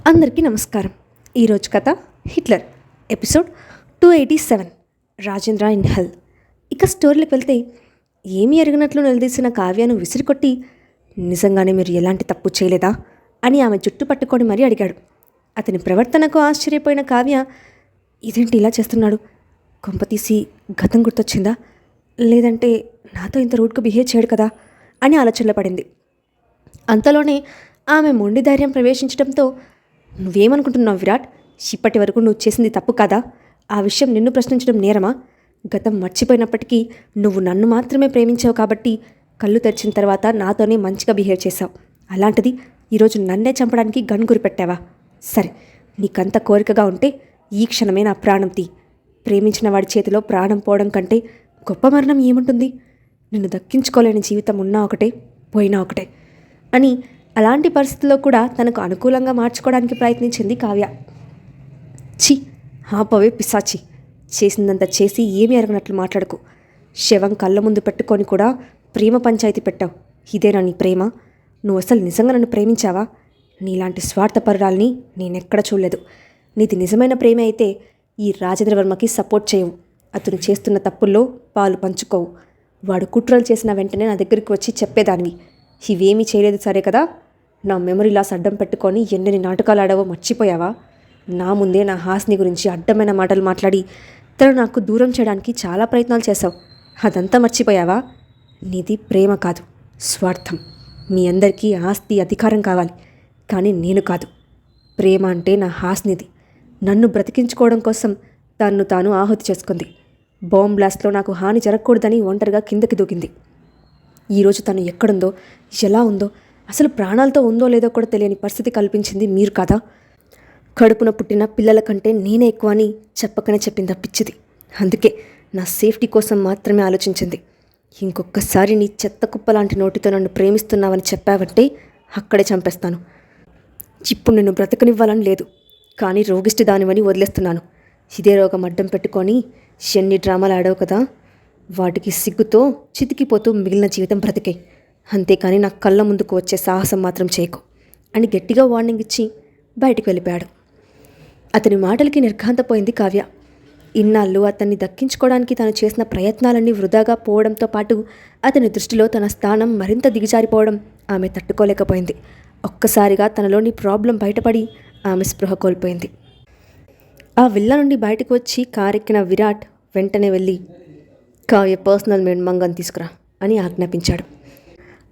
అందరికీ నమస్కారం. ఈరోజు కథ హిట్లర్ ఎపిసోడ్ 287 రాజేంద్ర ఇన్ హెల్. ఇక స్టోరీలోకి వెళ్తే ఏమీ ఎరగనట్లు నిలదీసిన కావ్యను విసిరికొట్టి నిజంగానే మీరు ఎలాంటి తప్పు చేయలేదా అని ఆమె జుట్టు పట్టుకొని మరీ అడిగాడు. అతని ప్రవర్తనకు ఆశ్చర్యపోయిన కావ్య ఇదేంటి ఇలా చేస్తున్నాడు, కొంపతీసి గతం గుర్తొచ్చిందా, లేదంటే నాతో ఇంత రూడ్గా బిహేవ్ చేయడు కదా అని ఆలోచనలో పడింది. అంతలోనే ఆమె మొండి ధైర్యం ప్రవేశించడంతో నువ్వేమనుకుంటున్నావు విరాట్, ఇప్పటి వరకు నువ్వు చేసింది తప్పు కదా, ఆ విషయం నిన్ను ప్రశ్నించడం నేరమా? గతం మర్చిపోయినప్పటికీ నువ్వు నన్ను మాత్రమే ప్రేమించావు కాబట్టి కళ్ళు తెరిచిన తర్వాత నాతోనే మంచిగా బిహేవ్ చేశావు. అలాంటిది ఈరోజు నన్నే చంపడానికి గన్ గురిపెట్టావా? సరే, నీకంత కోరికగా ఉంటే ఈ క్షణమే నా ప్రాణం తీ. ప్రేమించిన వాడి చేతిలో ప్రాణం పోవడం కంటే గొప్ప మరణం ఏముంటుంది? నిన్ను దక్కించుకోలేని జీవితం ఉన్నా ఒకటే, పోయినా ఒకటే అని అలాంటి పరిస్థితుల్లో కూడా తనకు అనుకూలంగా మార్చుకోవడానికి ప్రయత్నించింది కావ్య. ఛీ, ఆపవే పిశాచి, చేసిందంతా చేసి ఏమీ అరగనట్లు మాట్లాడుకు. శవం కళ్ళ ముందు పెట్టుకొని కూడా ప్రేమ పంచాయతీ పెట్టావు. ఇదేనా నీ ప్రేమ? నువ్వు అసలు నిజంగా నన్ను ప్రేమించావా? నీలాంటి స్వార్థపరురాల్ని నేనెక్కడ చూడలేదు. నీది నిజమైన ప్రేమ అయితే ఈ రాజేంద్రవర్మకి సపోర్ట్ చేయవు. అతను చేస్తున్న తప్పుల్లో పాలు పంచుకోవు. వాడు కుట్రలు చేసిన వెంటనే నా దగ్గరికి వచ్చి చెప్పేదానివి. ఇవేమీ చేయలేదు సరే కదా, నా మెమరీ లాస్ అడ్డం పెట్టుకొని ఎన్నెన్ని నాటకాలు ఆడావో మర్చిపోయావా? నా ముందే నా హాస్ని గురించి అడ్డమైన మాటలు మాట్లాడి తను నాకు దూరం చేయడానికి చాలా ప్రయత్నాలు చేశావు. అదంతా మర్చిపోయావా? నీది ప్రేమ కాదు, స్వార్థం. మీ అందరికీ ఆస్తి అధికారం కావాలి, కానీ నేను కాదు. ప్రేమ అంటే నా హాస్నిది. నన్ను బ్రతికించుకోవడం కోసం తన్ను తాను ఆహుతి చేసుకుంది. బాంబ్ బ్లాస్ట్లో నాకు హాని జరగకూడదని ఒంటరిగా కిందకి దూకింది. ఈరోజు తను ఎక్కడుందో, ఎలా ఉందో, అసలు ప్రాణాలతో ఉందో లేదో కూడా తెలియని పరిస్థితి కల్పించింది మీరు కదా. కడుపున పుట్టిన పిల్లల కంటే నేనే ఎక్కువ అని చెప్పకనే చెప్పింది పిచ్చిది. అందుకే నా సేఫ్టీ కోసం మాత్రమే ఆలోచించింది. ఇంకొకసారి నీ చెత్త కుప్ప లాంటి నోటితో నన్ను ప్రేమిస్తున్నావని చెప్పావంటే అక్కడే చంపేస్తాను. ఇప్పుడు నిన్ను బ్రతకనివ్వాలని లేదు, కానీ రోగిష్టి దానివని వదిలేస్తున్నాను. ఇదే రోగం అడ్డం పెట్టుకొని ఎన్ని డ్రామాలు ఆడావు కదా, వాటికి సిగ్గుతో చితికిపోతూ మిగిలిన జీవితం బ్రతికే. అంతేకాని నా కళ్ళ ముందుకు వచ్చే సాహసం మాత్రం చేయకు అని గట్టిగా వార్నింగ్ ఇచ్చి బయటికి వెళ్ళిపోయాడు. అతని మాటలకి నిర్ఘాంతపోయింది కావ్య. ఇన్నాళ్ళు అతన్ని దక్కించుకోవడానికి తను చేసిన ప్రయత్నాలన్నీ వృధాగా పోవడంతో పాటు అతని దృష్టిలో తన స్థానం మరింత దిగజారిపోవడం ఆమె తట్టుకోలేకపోయింది. ఒక్కసారిగా తనలోని ప్రాబ్లం బయటపడి ఆమె స్పృహ కోల్పోయింది. ఆ విల్ల నుండి బయటకు వచ్చి కారెక్కిన విరాట్ వెంటనే వెళ్ళి కావ్య పర్సనల్ మేడ్ మంగని తీసుకురా అని ఆజ్ఞాపించాడు.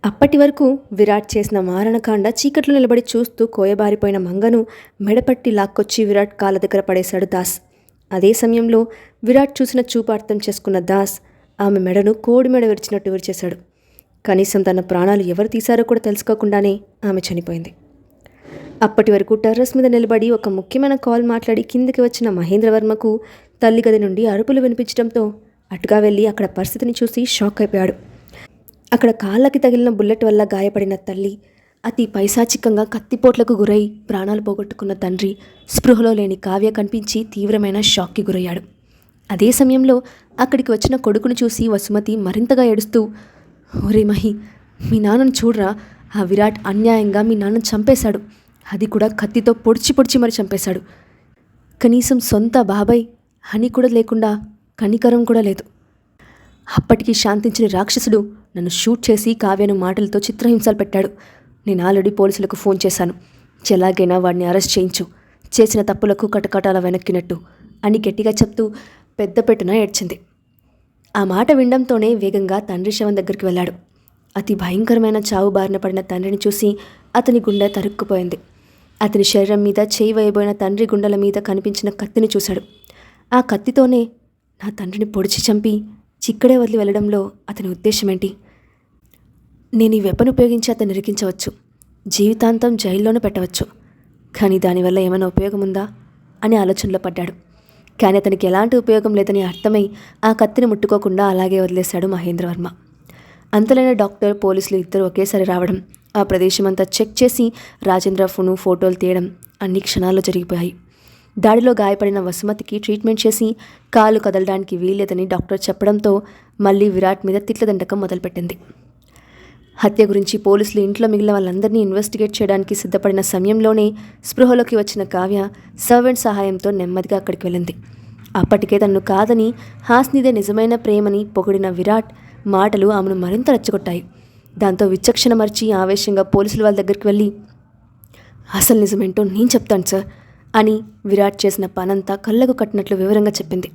అప్పటి వరకు విరాట్ చేసిన మారణకాండ చీకట్లో నిలబడి చూస్తూ కోయబారిపోయిన మంగను మెడపట్టి లాక్కొచ్చి విరాట్ కాళ్ళ దగ్గర పడేశాడు దాస్. అదే సమయంలో విరాట్ చూసిన చూపు అర్థం చేసుకున్న దాస్ ఆమె మెడను కోడి మెడ విరిచినట్టు విరిచేశాడు. కనీసం తన ప్రాణాలు ఎవరు తీశారో కూడా తెలుసుకోకుండానే ఆమె చనిపోయింది. అప్పటి వరకు టెర్రస్ మీద నిలబడి ఒక ముఖ్యమైన కాల్ మాట్లాడి కిందికి వచ్చిన మహేంద్రవర్మకు తల్లి గది నుండి అరుపులు వినిపించడంతో అటుగా వెళ్ళి అక్కడ పరిస్థితిని చూసి షాక్ అయిపోయాడు. అక్కడ కాళ్ళకి తగిలిన బుల్లెట్ వల్ల గాయపడిన తల్లి, అతి పైశాచికంగా కత్తిపోట్లకు గురై ప్రాణాలు పోగొట్టుకున్న తండ్రి, స్పృహలో లేని కావ్య కనిపించి తీవ్రమైన షాక్కి గురయ్యాడు. అదే సమయంలో అక్కడికి వచ్చిన కొడుకును చూసి వసుమతి మరింతగా ఏడుస్తూ, ఓరే మహి, మీ నాన్నను చూడరా, ఆ విరాట్ అన్యాయంగా మీ నాన్నను చంపేశాడు. అది కూడా కత్తితో పొడిచి పొడిచి మరి చంపేశాడు. కనీసం సొంత బాబాయ్ అని కూడా లేకుండా కనికరం కూడా లేదు. అప్పటికి శాంతించిన రాక్షసుడు నన్ను షూట్ చేసి కావ్యను మాటలతో చిత్రహింసలు పెట్టాడు. నేను ఆల్రెడీ పోలీసులకు ఫోన్ చేశాను. ఎలాగైనా వాడిని అరెస్ట్ చేయించు, చేసిన తప్పులకు కటకటాల వెనక్కినట్టు అని గట్టిగా చెప్తూ పెద్ద పెట్టున ఏడ్చింది. ఆ మాట వినడంతోనే వేగంగా తండ్రి శవం దగ్గరికి వెళ్ళాడు. అతి భయంకరమైన చావు బారిన పడిన తండ్రిని చూసి అతని గుండె తరుక్కుపోయింది. అతని శరీరం మీద చేయి వేయబోయిన తండ్రి గుండెల మీద కనిపించిన కత్తిని చూశాడు. ఆ కత్తితోనే నా తండ్రిని పొడిచి చంపి చిక్కడే వదిలి వెళ్ళడంలో అతని ఉద్దేశం ఏంటి? నేను ఈ వెపన్ ఉపయోగించి అతన్ని ఇరికించవచ్చు, జీవితాంతం జైల్లోనే పెట్టవచ్చు, కానీ దానివల్ల ఏమైనా ఉపయోగం ఉందా అని ఆలోచనలో పడ్డాడు. కానీ అతనికి ఎలాంటి ఉపయోగం లేదని అర్థమై ఆ కత్తిని ముట్టుకోకుండా అలాగే వదిలేశాడు మహేంద్రవర్మ. అంతలైన డాక్టర్, పోలీసులు ఇద్దరు ఒకేసారి రావడం, ఆ ప్రదేశం అంతా చెక్ చేసి రాజేంద్ర ఫోటోలు తీయడం అన్ని క్షణాల్లో జరిగిపోయాయి. దాడిలో గాయపడిన వసుమతికి ట్రీట్మెంట్ చేసి కాలు కదలడానికి వీల్లేదని డాక్టర్ చెప్పడంతో మళ్ళీ విరాట్ మీద తిట్ల దండకం మొదలుపెట్టింది. హత్య గురించి పోలీసులు ఇంట్లో మిగిలిన వాళ్ళందరినీ ఇన్వెస్టిగేట్ చేయడానికి సిద్ధపడిన సమయంలోనే స్పృహలోకి వచ్చిన కావ్య సర్వెంట్ సహాయంతో నెమ్మదిగా అక్కడికి వెళ్ళింది. అప్పటికే తనను కాదని హాస్నిదే నిజమైన ప్రేమని పొగిడిన విరాట్ మాటలు ఆమెను మరింత రెచ్చగొట్టాయి. దాంతో విచక్షణ మర్చి ఆవేశంగా పోలీసుల వాళ్ళ దగ్గరికి వెళ్ళి, అసలు నిజమేంటో నేను చెప్తాను సార్ అని విరాట్ చేసిన పనంతా కళ్ళకు కట్టినట్లు వివరంగా చెప్పింది.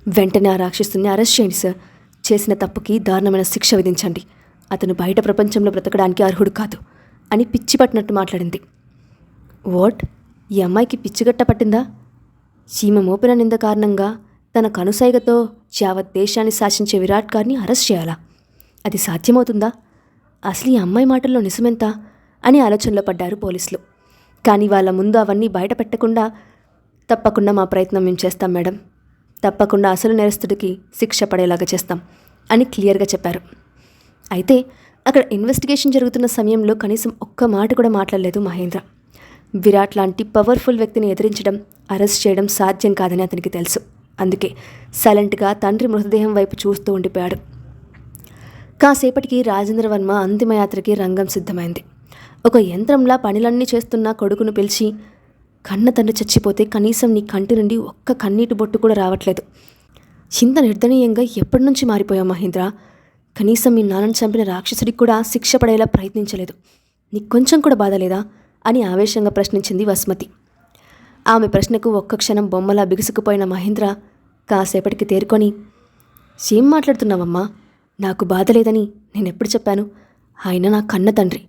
వెంటనే ఆ రాక్షసుని అరెస్ట్ చేయండి సార్. చేసిన తప్పుకి దారుణమైన శిక్ష విధించండి. అతను బయట ప్రపంచంలో బ్రతకడానికి అర్హుడు కాదు అని పిచ్చి పట్టినట్టు మాట్లాడింది. వాట్? ఈ అమ్మాయికి పిచ్చిగట్ట పట్టిందా? చీమ మోపిన నింద కారణంగా తన కనుసైగతో యావత్ దేశాన్ని శాసించే విరాట్ గారిని అరెస్ట్ చేయాలా? అది సాధ్యమవుతుందా? అసలు ఈ అమ్మాయి మాటల్లో నిజమెంత అని ఆలోచనలో పడ్డారు పోలీసులు. కానీ వాళ్ళ ముందు అవన్నీ బయట పెట్టకుండా, తప్పకుండా మా ప్రయత్నం మేము చేస్తాం మేడం, తప్పకుండా అసలు నేరస్తుడికి శిక్ష పడేలాగా చేస్తాం అని క్లియర్గా చెప్పారు. అయితే అక్కడ ఇన్వెస్టిగేషన్ జరుగుతున్న సమయంలో కనీసం ఒక్క మాట కూడా మాట్లాడలేదు మహేంద్ర. విరాట్ లాంటి పవర్ఫుల్ వ్యక్తిని ఎదిరించడం, అరెస్ట్ చేయడం సాధ్యం కాదని అతనికి తెలుసు. అందుకే సైలెంట్గా తండ్రి మృతదేహం వైపు చూస్తూ ఉండిపోయాడు. కాసేపటికి రాజేంద్ర వర్మ అంతిమయాత్రకి రంగం సిద్ధమైంది. ఒక యంత్రంలా పనులన్నీ చేస్తున్న కొడుకును పిలిచి, కన్న తండ్రి చచ్చిపోతే కనీసం నీ కంటి నుండి ఒక్క కన్నీటి బొట్టు కూడా రావట్లేదు. ఇంత నిర్దనీయంగా ఎప్పటి నుంచి మారిపోయావు మహేంద్ర? కనీసం మీ నాన్నను చంపిన రాక్షసుడికి కూడా శిక్ష పడేలా ప్రయత్నించలేదు. నీకు కొంచెం కూడా బాధ లేదా అని ఆవేశంగా ప్రశ్నించింది వసుమతి. ఆమె ప్రశ్నకు ఒక్క క్షణం బొమ్మలా బిగుసుకుపోయిన మహేంద్ర కాసేపటికి తేరుకొని, ఏం మాట్లాడుతున్నావమ్మా? నాకు బాధ లేదని నేనెప్పుడు చెప్పాను? ఆయన నా కన్న తండ్రి.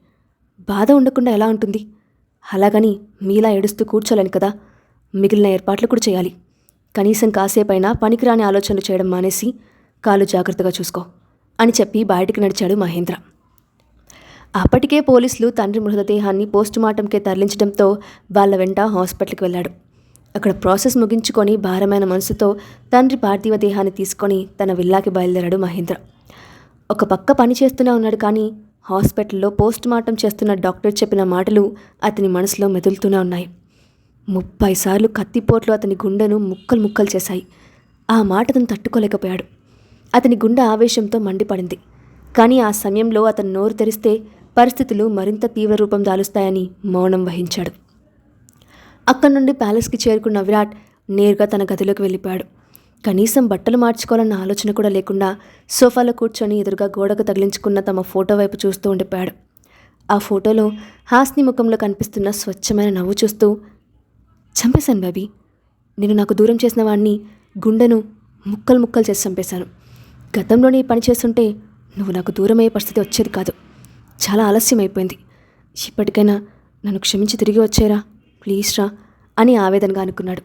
బాధ ఉండకుండా ఎలా ఉంటుంది? అలాగని మీలా ఏడుస్తూ కూర్చోలేను కదా. మిగిలిన ఏర్పాట్లు కూడా చేయాలి. కనీసం కాసేపైనా పనికిరాని ఆలోచనలు చేయడం మానేసి కాలు జాగ్రత్తగా చూసుకో అని చెప్పి బయటికి నడిచాడు మహేంద్ర. అప్పటికే పోలీసులు తండ్రి మృతదేహాన్ని పోస్టుమార్టంకే తరలించడంతో వాళ్ళ వెంట హాస్పిటల్కి వెళ్ళాడు. అక్కడ ప్రాసెస్ ముగించుకొని భారమైన మనసుతో తండ్రి పార్థివ దేహాన్ని తీసుకొని తన విల్లాకి బయలుదేరాడు మహేంద్ర. ఒక పక్క పని చేస్తూనే ఉన్నాడు, కానీ హాస్పిటల్లో పోస్టుమార్టం చేస్తున్న డాక్టర్ చెప్పిన మాటలు అతని మనసులో మెదులుతూనే ఉన్నాయి. 30 సార్లు కత్తిపోట్లు అతని గుండెను ముక్కలు ముక్కలు చేశాయి. ఆ మాట అతను తట్టుకోలేకపోయాడు. అతని గుండె ఆవేశంతో మండిపడింది. కానీ ఆ సమయంలో అతను నోరు తెరిస్తే పరిస్థితులు మరింత తీవ్ర రూపం దాలుస్తాయని మౌనం వహించాడు. అక్కడి నుండి ప్యాలెస్కి చేరుకున్న విరాట్ నేరుగా తన గదిలోకి వెళ్ళిపోయాడు. కనీసం బట్టలు మార్చుకోవాలన్న ఆలోచన కూడా లేకుండా సోఫాలో కూర్చొని ఎదురుగా గోడకు తగిలించుకున్న తమ ఫోటో వైపు చూస్తూ ఉండిపోయాడు. ఆ ఫోటోలో హాస్ని ముఖంలో కనిపిస్తున్న స్వచ్ఛమైన నవ్వు చూస్తూ, చంపేశాను బాబీ. నేను నాకు దూరం చేసిన వాడిని గుండెను ముక్కలు ముక్కలు చేసి చంపేశాను. గతంలోనే ఈ పని చేస్తుంటే నువ్వు నాకు దూరమయ్యే పరిస్థితి వచ్చేది కాదు. చాలా ఆలస్యం అయిపోయింది. ఇప్పటికైనా నన్ను క్షమించి తిరిగి వచ్చేరా, ప్లీజ్ రా అని ఆవేదనగా అనుకున్నాడు.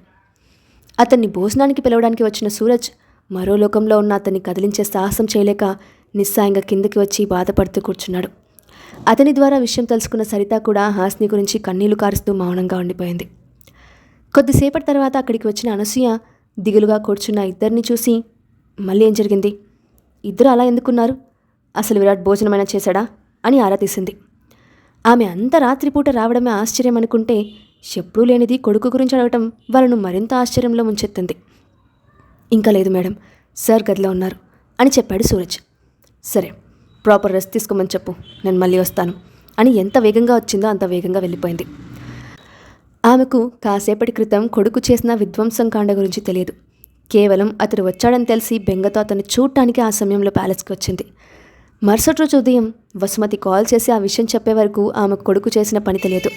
అతన్ని భోజనానికి పిలవడానికి వచ్చిన సూరజ్ మరో లోకంలో ఉన్న అతన్ని కదిలించే సాహసం చేయలేక నిస్సాయంగా కిందకి వచ్చి బాధపడుతూ కూర్చున్నాడు. అతని ద్వారా విషయం తెలుసుకున్న సరిత కూడా హాస్ని గురించి కన్నీళ్లు కారుస్తూ మౌనంగా ఉండిపోయింది. కొద్దిసేపటి తర్వాత అక్కడికి వచ్చిన అనసూయ దిగులుగా కూర్చున్న ఇద్దరిని చూసి, మళ్ళీ ఏం జరిగింది? ఇద్దరు అలా ఎందుకున్నారు? అసలు విరాట్ భోజనమైనా చేశాడా అని ఆరా తీసింది. ఆమె అంత రాత్రిపూట రావడమే ఆశ్చర్యం అనుకుంటే, ఎప్పుడూ లేనిది కొడుకు గురించి అడగటం వాళ్ళను మరింత ఆశ్చర్యంలో ముంచెత్తింది. ఇంకా లేదు మేడం, సార్ గదిలో ఉన్నారు అని చెప్పాడు సూరజ్. సరే, ప్రాపర్ రెస్ట్ తీసుకోమని చెప్పు, నేను మళ్ళీ వస్తాను అని ఎంత వేగంగా వచ్చిందో అంత వేగంగా వెళ్ళిపోయింది. ఆమెకు కాసేపటి క్రితం కొడుకు చేసిన విధ్వంసం కాండ గురించి తెలియదు. కేవలం అతడు వచ్చాడని తెలిసి బెంగతో అతన్ని చూడటానికి ఆ సమయంలో ప్యాలెస్కి వచ్చింది. మరుసటి రోజు ఉదయం వసుమతి కాల్ చేసి ఆ విషయం చెప్పే వరకు ఆమె కొడుకు చేసిన పని తెలియదు.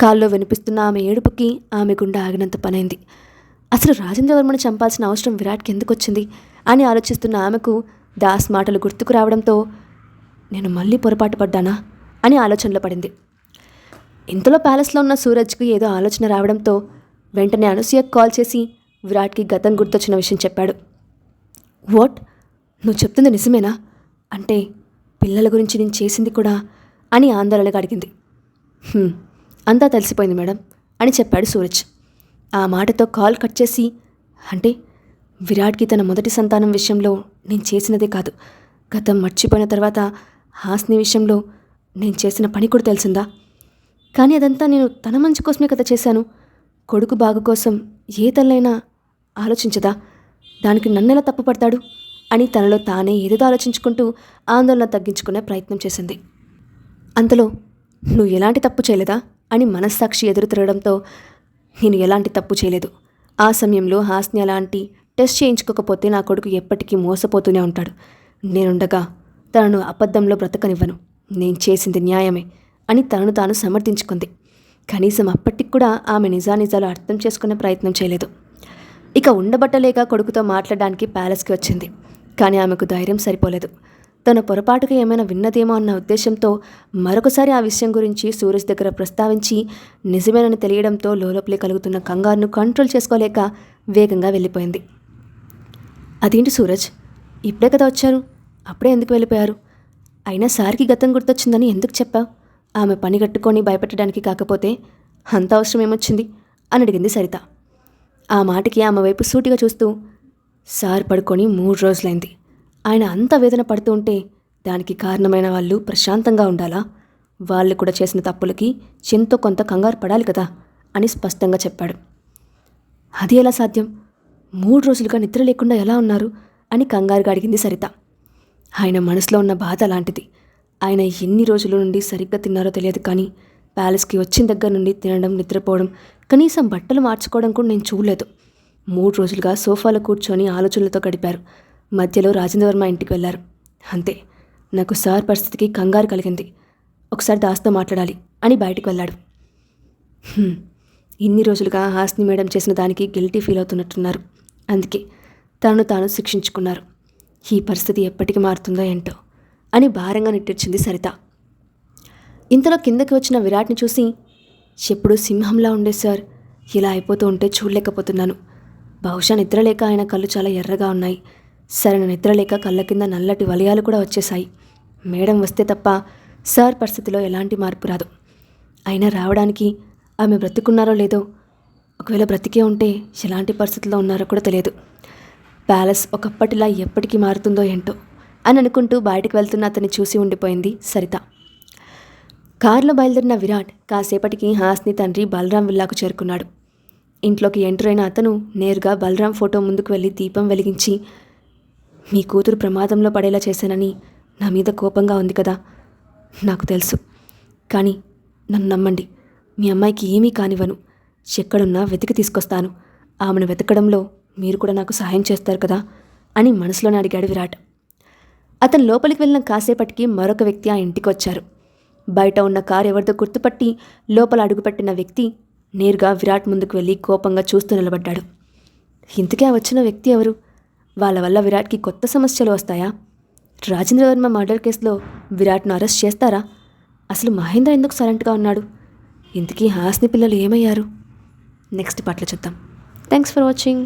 కాల్లో వినిపిస్తున్న ఆమె ఏడుపుకి ఆమె గుండె ఆగినంత పనైంది. అసలు రాజేంద్రవర్మను చంపాల్సిన అవసరం విరాట్కి ఎందుకు వచ్చింది అని ఆలోచిస్తున్న ఆమెకు దాస్ మాటలు గుర్తుకు రావడంతో, నేను మళ్ళీ పొరపాటు పడ్డానా అని ఆలోచనలో పడింది. ఇంతలో ప్యాలెస్లో ఉన్న సూరజ్కి ఏదో ఆలోచన రావడంతో వెంటనే అనసూయకు కాల్ చేసి విరాట్కి గతం గుర్తొచ్చిన విషయం చెప్పాడు. వాట్? నువ్వు చెప్తుంది నిజమేనా? అంటే పిల్లల గురించి నేను చేసింది కూడా అని ఆందోళనగా అడిగింది. అంతా తెలిసిపోయింది మేడం అని చెప్పాడు సూరజ్. ఆ మాటతో కాల్ కట్ చేసి, అంటే విరాట్కి తన మొదటి సంతానం విషయంలో నేను చేసినదే కాదు, గతం మర్చిపోయిన తర్వాత హాస్ని విషయంలో నేను చేసిన పని కూడా తెలిసిందా? కానీ అదంతా నేను తన మంచి కోసమే కదా చేశాను. కొడుకు బాగు కోసం ఏ తల్లైనా ఆలోచించదా? దానికి నన్నెలా తప్పుపడతాడు అని తనలో తానే ఏదేదో ఆలోచించుకుంటూ ఆందోళన తగ్గించుకునే ప్రయత్నం చేసింది. అంతలో నువ్వు ఎలాంటి తప్పు చేయలేదా అని మనస్సాక్షి ఎదురు తిరగడంతో నేను ఎలాంటి తప్పు చేయలేదు. ఆ సమయంలో హాస్ని అలాంటి టెస్ట్ చేయించుకోకపోతే నా కొడుకు ఎప్పటికీ మోసపోతూనే ఉంటాడు. నేనుండగా తనను అబద్ధంలో బ్రతకనివ్వను. నేను చేసింది న్యాయమే అని తనను తాను సమర్థించుకుంది. కనీసం అప్పటికి కూడా ఆమె నిజానిజాలు అర్థం చేసుకునే ప్రయత్నం చేయలేదు. ఇక ఉండబట్టలేక కొడుకుతో మాట్లాడడానికి ప్యాలెస్కి వచ్చింది. కానీ ఆమెకు ధైర్యం సరిపోలేదు. తన పొరపాటుగా ఏమైనా విన్నదేమో అన్న ఉద్దేశంతో మరొకసారి ఆ విషయం గురించి సూరజ్ దగ్గర ప్రస్తావించి నిజమేనని తెలియడంతో లోపలే కలుగుతున్న కంగారును కంట్రోల్ చేసుకోలేక వేగంగా వెళ్ళిపోయింది. అదేంటి సూరజ్, ఇప్పుడే కదా వచ్చారు, అప్పుడే ఎందుకు వెళ్ళిపోయారు? అయినా సార్కి గతం గుర్తొచ్చిందని ఎందుకు చెప్పావు? ఆమె పని కట్టుకొని భయపెట్టడానికి కాకపోతే అంత అవసరం ఏమొచ్చింది అని అడిగింది సరిత. ఆ మాటకి ఆమె వైపు సూటిగా చూస్తూ, సార్ పడుకొని 3 రోజులైంది. ఆయన అంత వేదన పడుతూ ఉంటే దానికి కారణమైన వాళ్ళు ప్రశాంతంగా ఉండాలా? వాళ్ళు కూడా చేసిన తప్పులకి ఎంతో కొంత కంగారు పడాలి కదా అని స్పష్టంగా చెప్పాడు. అది ఎలా సాధ్యం? 3 రోజులుగా నిద్ర లేకుండా ఎలా ఉన్నారు అని కంగారుగా అడిగింది సరిత. ఆయన మనసులో ఉన్న బాధ అలాంటిది. ఆయన ఎన్ని రోజుల నుండి సరిగ్గా తిన్నారో తెలియదు, కానీ ప్యాలెస్కి వచ్చిన దగ్గర నుండి తినడం, నిద్రపోవడం, కనీసం బట్టలు మార్చుకోవడం కూడా నేను చూడలేదు. 3 రోజులుగా సోఫాలో కూర్చొని ఆలోచనలతో గడిపారు. మధ్యలో రాజేంద్రవర్మ ఇంటికి వెళ్లారు. అంతే, నాకు సార్ పరిస్థితికి కంగారు కలిగింది. ఒకసారి దాస్తో మాట్లాడాలి అని బయటికి వెళ్ళాడు. ఇన్ని రోజులుగా హాస్ని మేడం చేసిన దానికి గిల్టీ ఫీల్ అవుతున్నట్టున్నారు. అందుకే తనను తాను శిక్షించుకున్నారు. ఈ పరిస్థితి ఎప్పటికి మారుతుందో ఏంటో అని భారంగా నిట్టూర్చింది సరిత. ఇంతలో కిందకి వచ్చిన విరాట్ని చూసి, ఎప్పుడూ సింహంలా ఉండే సార్ ఇలా అయిపోతూ ఉంటే చూడలేకపోతున్నాను. బహుశా నిద్రలేక ఆయన కళ్ళు చాలా ఎర్రగా ఉన్నాయి. సరైన నిద్రలేక కళ్ళ కింద నల్లటి వలయాలు కూడా వచ్చేశాయి. మేడం వస్తే తప్ప సార్ పరిస్థితిలో ఎలాంటి మార్పు రాదు. అయినా రావడానికి ఆమె బ్రతికున్నారో లేదో, ఒకవేళ బ్రతికే ఉంటే ఎలాంటి పరిస్థితుల్లో ఉన్నారో కూడా తెలియదు. ప్యాలెస్ ఒకప్పటిలా ఎప్పటికీ మారుతుందో ఏంటో అని అనుకుంటూ బయటకు వెళ్తున్న అతన్ని చూసి ఉండిపోయింది సరిత. కారులో బయలుదేరిన విరాట్ కాసేపటికి హాస్ని తండ్రి బలరాం విల్లాకు చేరుకున్నాడు. ఇంట్లోకి ఎంటర్ అయిన అతను నేరుగా బలరాం ఫోటో ముందుకు వెళ్ళి దీపం వెలిగించి, మీ కూతురు ప్రమాదంలో పడేలా చేశానని నా మీద కోపంగా ఉంది కదా, నాకు తెలుసు. కానీ నన్ను నమ్మండి, మీ అమ్మాయికి ఏమీ కానివ్వను. ఎక్కడున్నా వెతికి తీసుకొస్తాను. ఆమెను వెతకడంలో మీరు కూడా నాకు సహాయం చేస్తారు కదా అని మనసులోనే అడిగాడు విరాట్. అతను లోపలికి వెళ్ళిన కాసేపటికి మరొక వ్యక్తి ఆ ఇంటికి వచ్చారు. బయట ఉన్న కారు ఎవరిదో గుర్తుపట్టి లోపల అడుగుపెట్టిన వ్యక్తి నేరుగా విరాట్ ముందుకు వెళ్ళి కోపంగా చూస్తూ నిలబడ్డాడు. ఇంతకే వచ్చిన వ్యక్తి ఎవరు? వాళ్ళ వల్ల విరాట్కి కొత్త సమస్యలు వస్తాయా? రాజేంద్రవర్మ మర్డర్ కేసులో విరాట్ను అరెస్ట్ చేస్తారా? అసలు మహేంద్ర ఎందుకు సైలెంట్గా ఉన్నాడు? ఇంతకీ హాస్ని పిల్లలు ఏమయ్యారు? నెక్స్ట్ పార్ట్లో చూద్దాం. Thanks for watching.